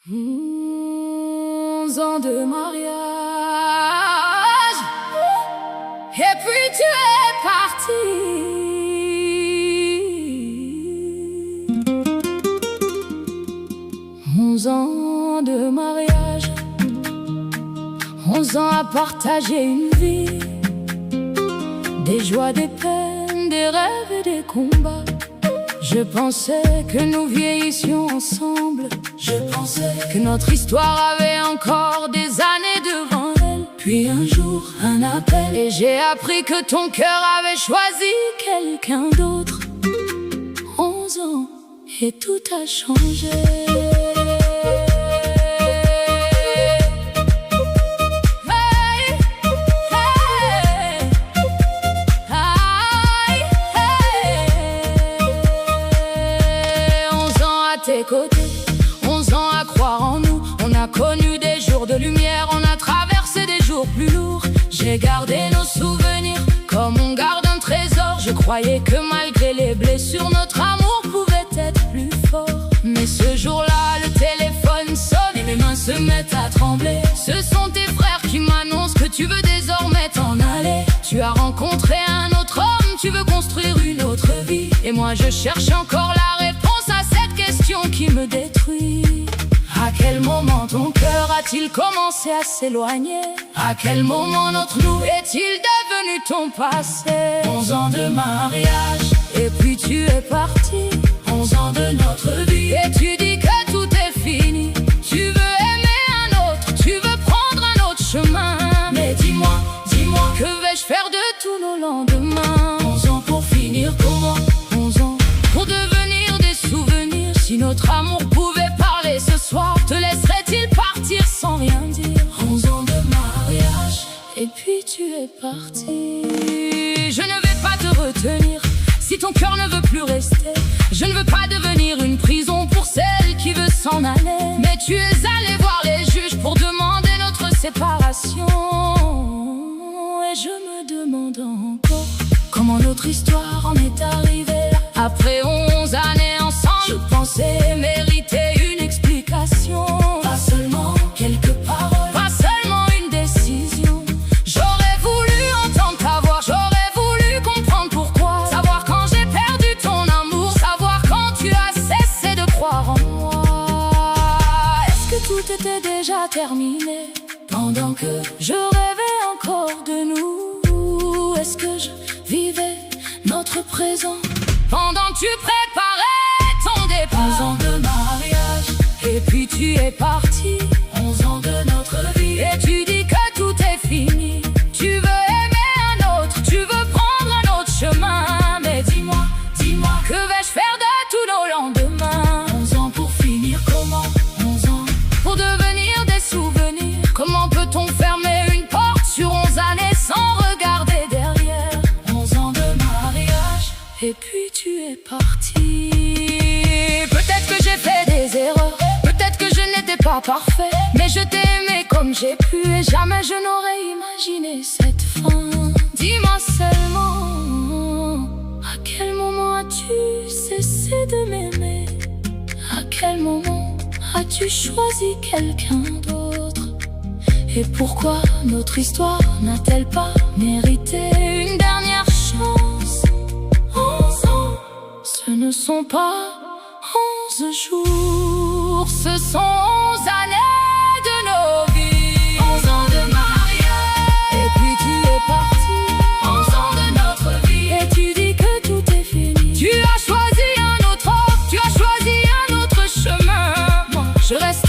11 ans de mariage, et puis tu es parti. 11 ans de mariage, 11 ans à partager une vie, des joies, des peines, des rêves et des combats. Je pensais que nous vieillissions ensemble, je pensais que notre histoire avait encore des années devant elle. Puis un jour, un appel, et j'ai appris que ton cœur avait choisi quelqu'un d'autre. 11 ans, et tout a changé. Tes côtés, 11 ans à croire en nous. On a connu des jours de lumière, on a traversé des jours plus lourds. J'ai gardé nos souvenirs comme on garde un trésor. Je croyais que malgré les blessures, notre amour pouvait être plus fort. Mais ce jour-là, le téléphone sonne et mes mains se mettent à trembler. Ce sont tes frères qui m'annoncent que tu veux désormais t'en aller. Tu as rencontré un autre homme, tu veux construire une autre vie. Et moi je cherche encore la réponse à cette question qui me détruit. À quel moment ton cœur a-t-il commencé à s'éloigner? À quel moment notre nous est-il devenu ton passé? 11 ans de mariage, et puis tu es parti. 11 ans de notre vie, et tu dis que tout est fini. Tu veux aimer un autre, tu veux prendre un autre chemin. Mais dis-moi, que vais-je faire de tous nos lendemains? 11 ans pour finir comment? 11 ans pour devenir des souvenirs. Si notre amour pouvait parler ce soir, te laisserait-il partir sans rien dire? 11 ans de mariage, et puis tu es parti. Je ne vais pas te retenir si ton cœur ne veut plus rester. Je ne veux pas devenir une prison pour celle qui veut s'en aller. Mais tu es allé voir les juges pour demander notre séparation. Et je me demande encore comment notre histoire en est arrivée là. Après 11 années ensemble, je pensais mériter une explication. Pas seulement quelques paroles, pas seulement une décision. J'aurais voulu entendre ta voix, j'aurais voulu comprendre pourquoi. Savoir quand j'ai perdu ton amour, savoir quand tu as cessé de croire en moi. Est-ce que tout était déjà terminé pendant que je rêvais encore de nous? Est-ce que je vivais notre présent pendant que tu préparais ton départ? 11 ans de mariage, et puis tu es parti. 11 ans de notre vie, et tu dis que tout est fini. Tu veux aimer un autre, tu veux prendre un autre chemin. Mais dis-moi, que vais-je faire de tous nos lendemains? 11 ans pour finir comment? 11 ans pour devenir des souvenirs. Comment peut-on fermer une porte sur 11 années sans regarder derrière? 11 ans de mariage, et puis tu es parti. Peut-être que j'ai fait des erreurs, peut-être que je n'étais pas parfait, mais je t'ai aimé comme j'ai pu, et jamais je n'aurais imaginé cette fin. Dis-moi seulement, à quel moment as-tu cessé de m'aimer? À quel moment as-tu choisi quelqu'un d'autre? Et pourquoi notre histoire n'a-t-elle pas mérité une dernière chance? 11 ans, ce ne sont pas 11 jours, ce sont 11 années de nos vies. 11 ans de mariage, et puis tu es parti. 11 ans de notre vie, et tu dis que tout est fini. Tu as choisi un autre homme, tu as choisi un autre chemin. Moi, je reste